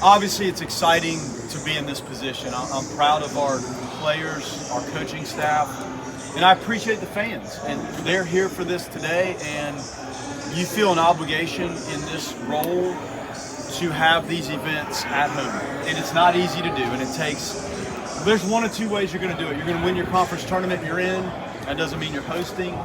Obviously, it's exciting to be in this position. I'm proud of our players, our coaching staff, and I appreciate the fans. And they're here for this today, and you feel an obligation in this role to have these events at home. And it's not easy to do, and there's one of two ways you're going to do it. You're going to win your conference tournament, you're in. That doesn't mean you're hosting.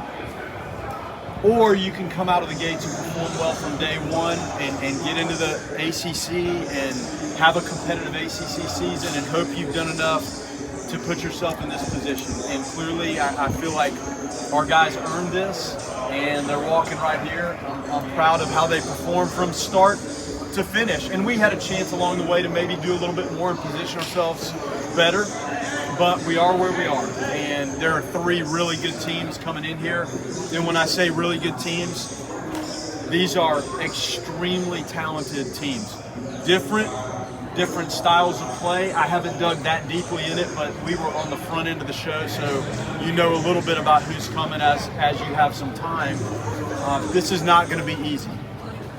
Or you can come out of the gates and perform well from day one and get into the ACC and have a competitive ACC season and hope you've done enough to put yourself in this position. And clearly, I feel like our guys earned this, and they're walking right here. I'm proud of how they performed from start to finish. And we had a chance along the way to maybe do a little bit more and position ourselves better. But we are where we are, and there are three really good teams coming in here. And when I say really good teams, these are extremely talented teams. Different styles of play. I haven't dug that deeply in it, but we were on the front end of the show, so you know a little bit about who's coming as you have some time. This is not going to be easy.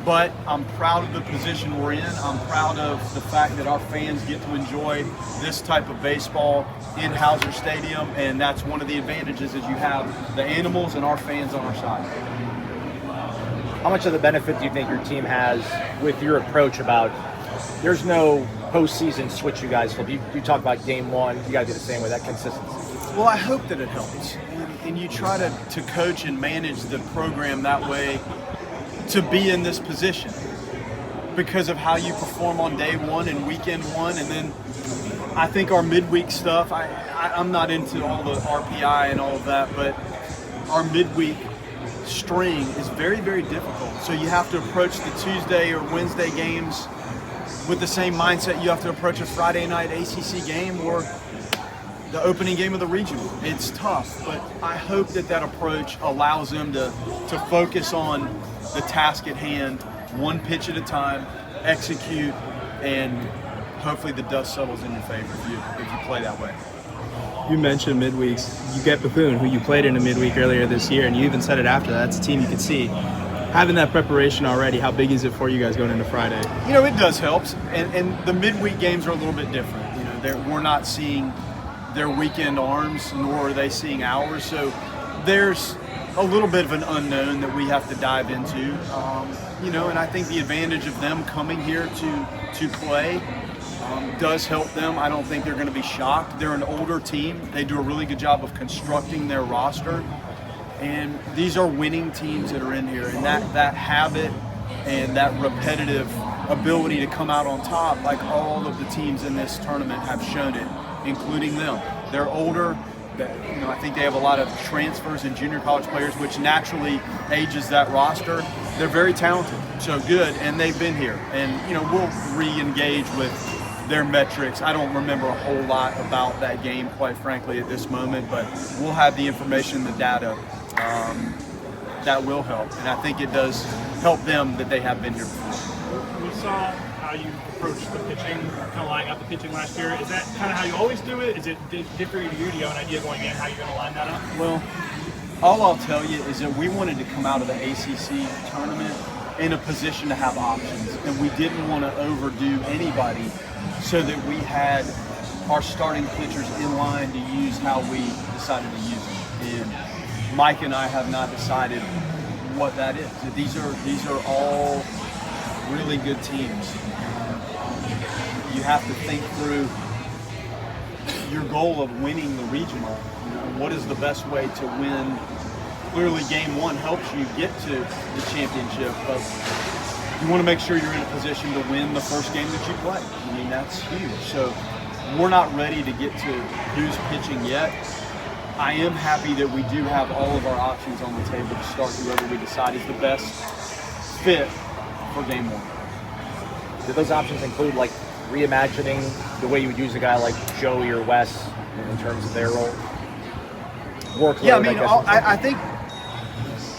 But I'm proud of the position we're in. I'm proud of the fact that our fans get to enjoy this type of baseball in Hauser Stadium, and that's one of the advantages is you have the animals and our fans on our side. How much of the benefit do you think your team has with your approach about there's no postseason switch you guys flip? You talk about game one, you got to do the same way, that consistency. Well, I hope that it helps. And you try to coach and manage the program that way to be in this position because of how you perform on day one and weekend one. And then I think our midweek stuff, I'm not into all the RPI and all of that, but our midweek string is very, very difficult. So you have to approach the Tuesday or Wednesday games with the same mindset you have to approach a Friday night ACC game or the opening game of the regional. It's tough, but I hope that approach allows them to focus on the task at hand, one pitch at a time, execute, and hopefully the dust settles in your favor if you play that way. You mentioned midweeks. You get Bethune, who you played in a midweek earlier this year, and you even said it after that. That's a team you could see. Having that preparation already, how big is it for you guys going into Friday? You know, it does help, and the midweek games are a little bit different. You know, we're not seeing their weekend arms, nor are they seeing ours, so there's a little bit of an unknown that we have to dive into, you know, and I think the advantage of them coming here to play does help them. I don't think they're going to be shocked. They're an older team. They do a really good job of constructing their roster, and these are winning teams that are in here, and that habit and that repetitive ability to come out on top, like all of the teams in this tournament have shown it, including them. They're older. You know, I think they have a lot of transfers and junior college players, which naturally ages that roster. They're very talented, so good, and they've been here. And, you know, we'll re-engage with their metrics. I don't remember a whole lot about that game, quite frankly, at this moment, but we'll have the information, the data that will help. And I think it does help them that they have been here before. We saw how you approached the pitching, kind of lining up the pitching last year. Is that kind of how you always do it? Is it different to you? Do you have an idea going in how you're going to line that up? Well, all I'll tell you is that we wanted to come out of the ACC tournament in a position to have options, and we didn't want to overdo anybody so that we had our starting pitchers in line to use how we decided to use them. And Mike and I have not decided what that is. These are all really good teams. You have to think through your goal of winning the regional. You know, what is the best way to win? Clearly, game one helps you get to the championship, but you want to make sure you're in a position to win the first game that you play. I mean, that's huge. So we're not ready to get to who's pitching yet. I am happy that we do have all of our options on the table to start whoever we decide is the best fit for game one. Do those options include like reimagining the way you would use a guy like Joey or Wes in terms of their role? Workload, yeah, I mean, I think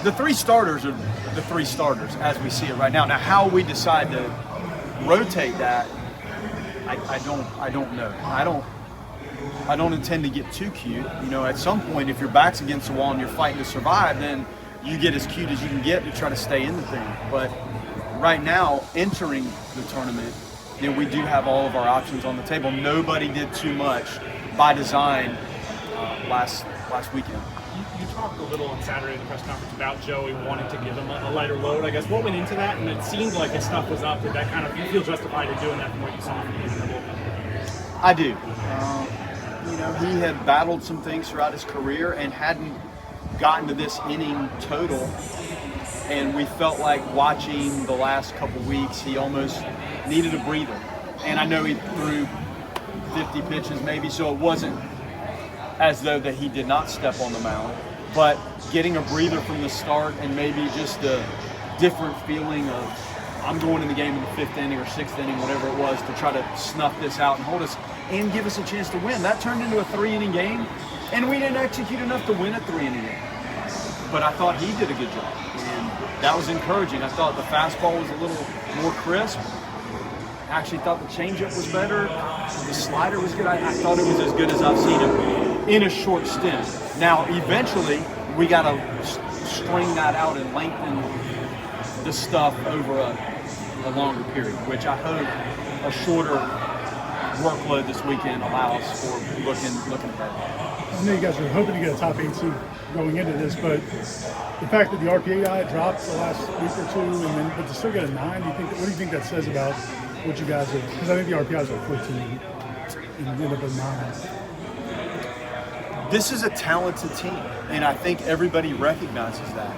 the three starters are the three starters as we see it right now. Now, how we decide to rotate that, I don't know. I don't intend to get too cute. You know, at some point, if your back's against the wall and you're fighting to survive, then you get as cute as you can get to try to stay in the thing. But right now, entering the tournament, we do have all of our options on the table. Nobody did too much by design last weekend. You talked a little on Saturday in the press conference about Joey wanting to give him a lighter load. I guess what went into that, and it seemed like his stuff was up. Did that kind of, you feel justified in doing that from what you saw from him in the bullpen? I do. He had battled some things throughout his career and hadn't gotten to this inning total. And we felt like watching the last couple weeks, he almost needed a breather. And I know he threw 50 pitches maybe, so it wasn't as though that he did not step on the mound. But getting a breather from the start and maybe just a different feeling of I'm going in the game in the 5th inning or 6th inning, whatever it was, to try to snuff this out and hold us and give us a chance to win. That turned into a 3-inning game, and we didn't execute enough to win a 3-inning game. But I thought he did a good job, and that was encouraging. I thought the fastball was a little more crisp. I actually thought the changeup was better. The slider was good. I thought it was as good as I've seen him in a short stint. Now, eventually, we got to string that out and lengthen the stuff over a longer period, which I hope a shorter workload this weekend allows for looking ahead. I know you guys are hoping to get a top 8 seed going into this, but the fact that the RPI dropped the last week or two, but to still get a 9, what do you think that says about what you guys are? Because I think the RPIs are 14 and you end up at 9. This is a talented team, and I think everybody recognizes that.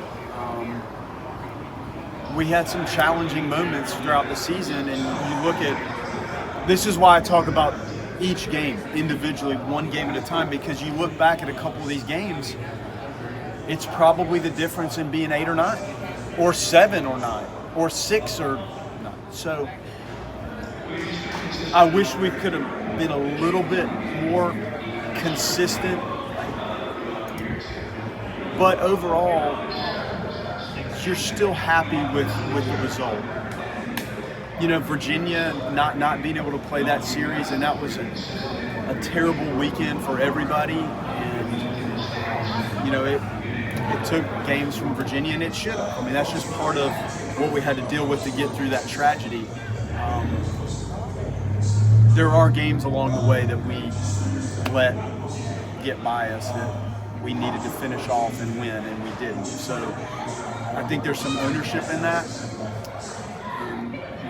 We had some challenging moments throughout the season, and you look at, this is why I talk about each game individually, one game at a time, because you look back at a couple of these games, it's probably the difference in being 8 or 9, or 7 or 9, or 6 or 9. So I wish we could have been a little bit more consistent, but overall, you're still happy with the result. Virginia not being able to play that series, and that was a terrible weekend for everybody. And it took games from Virginia, and it should have. I mean, that's just part of what we had to deal with to get through that tragedy. There are games along the way that we let get by us that we needed to finish off and win, and we didn't. So I think there's some ownership in that.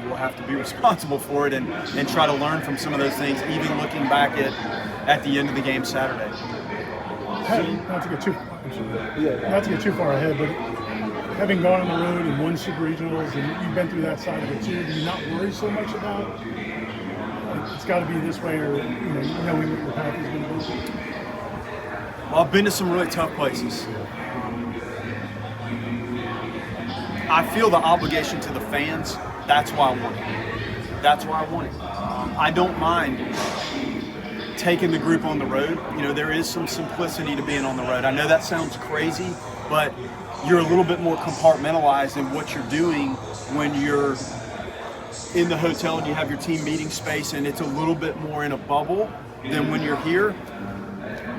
We'll have to be responsible for it and try to learn from some of those things, even looking back at the end of the game Saturday. Not to get too far ahead, but having gone on the road and won super regionals, and you've been through that side of it too, do you not worry so much about it's got to be this way, or knowing what your path is going to be? Well, I've been to some really tough places. I feel the obligation to the fans. That's why I want it. I don't mind taking the group on the road. There is some simplicity to being on the road. I know that sounds crazy, but you're a little bit more compartmentalized in what you're doing when you're in the hotel and you have your team meeting space, and it's a little bit more in a bubble than when you're here.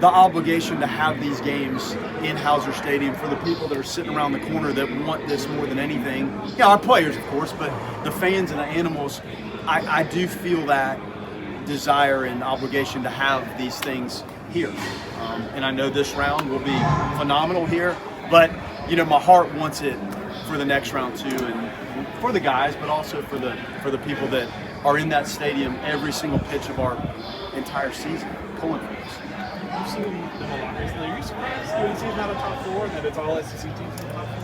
The obligation to have these games in Hauser Stadium for the people that are sitting around the corner that want this more than anything. Our players, of course, but the fans and the animals, I do feel that desire and obligation to have these things here. And I know this round will be phenomenal here, but my heart wants it for the next round too, and for the guys, but also for the people that are in that stadium every single pitch of our entire season, pulling for us. You've seen them a lot recently. Are you surprised UNC's not a top 4 and that it's all SEC teams in the top 4?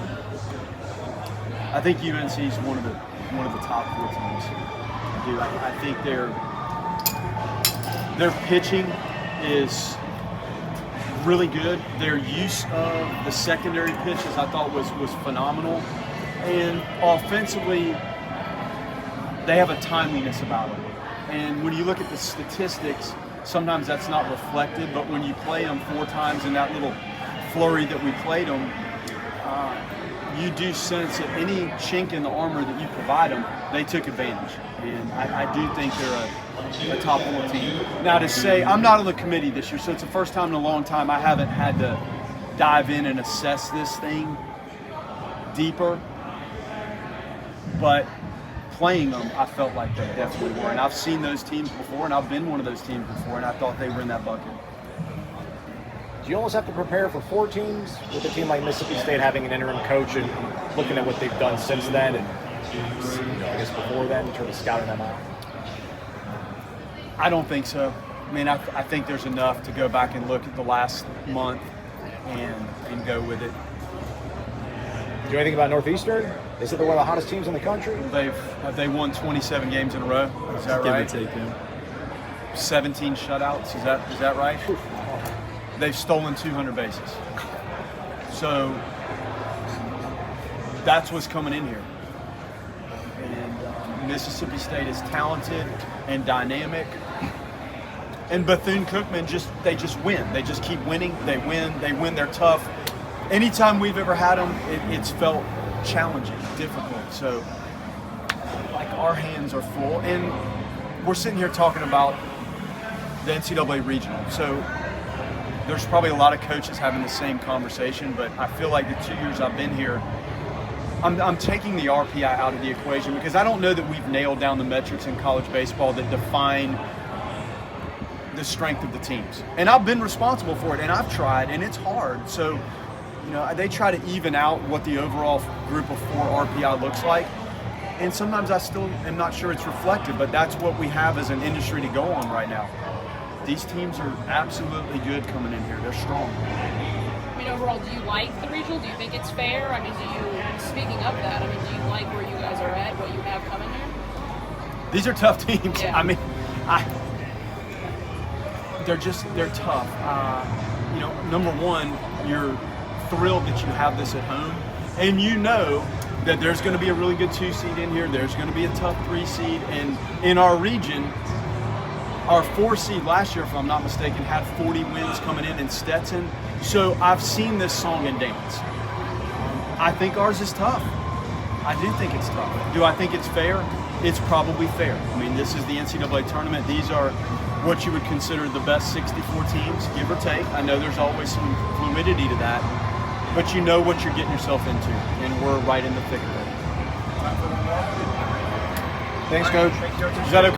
I think UNC is one of the top 4 teams. I think their pitching is really good. Their use of the secondary pitches I thought was phenomenal, and offensively they have a timeliness about them. And when you look at the statistics, sometimes that's not reflected, but when you play them 4 times in that little flurry that we played them, you do sense that any chink in the armor that you provide them, they took advantage. And I do think they're a top 4 team. Now to say, I'm not on the committee this year, so it's the first time in a long time I haven't had to dive in and assess this thing deeper. But playing them, I felt like they definitely were. And I've seen those teams before, and I've been one of those teams before, and I thought they were in that bucket. Do you almost have to prepare for 4 teams with a team like Mississippi State having an interim coach and looking at what they've done since then and I guess before then in terms of scouting them out? I don't think so. I mean, I think there's enough to go back and look at the last month and go with it. Do you know anything about Northeastern? They said they're one of the hottest teams in the country. Have they won 27 games in a row? Is that right? Give or take, yeah. 17 shutouts. Is that right? They've stolen 200 bases. So that's what's coming in here. And Mississippi State is talented and dynamic. And Bethune-Cookman they just win. They just keep winning. They win. They're tough. Anytime we've ever had them, it's felt challenging, difficult. So, like, our hands are full. And we're sitting here talking about the NCAA regional. So there's probably a lot of coaches having the same conversation, but I feel like the 2 years I've been here, I'm taking the RPI out of the equation because I don't know that we've nailed down the metrics in college baseball that define the strength of the teams. And I've been responsible for it, and I've tried, and it's hard. So, they try to even out what the overall group of 4 RPI looks like. And sometimes I still am not sure it's reflected, but that's what we have as an industry to go on right now. These teams are absolutely good coming in here. They're strong. I mean, overall, do you like the regional? Do you think it's fair? I mean, speaking of that, do you like where you guys are at, what you have coming here? These are tough teams. Yeah. I mean, they're tough. Number one, you're thrilled that you have this at home, and you know that there's going to be a really good 2 seed in here. There's going to be a tough 3 seed, and in our region, our 4 seed last year, if I'm not mistaken, had 40 wins coming in Stetson. So I've seen this song and dance. I think ours is tough. I do think it's tough. Do I think it's fair? It's probably fair. I mean, this is the NCAA tournament. These are what you would consider the best 64 teams, give or take. I know there's always some fluidity to that, but you know what you're getting yourself into, and we're right in the thick of it. Thanks, Coach. Is that okay?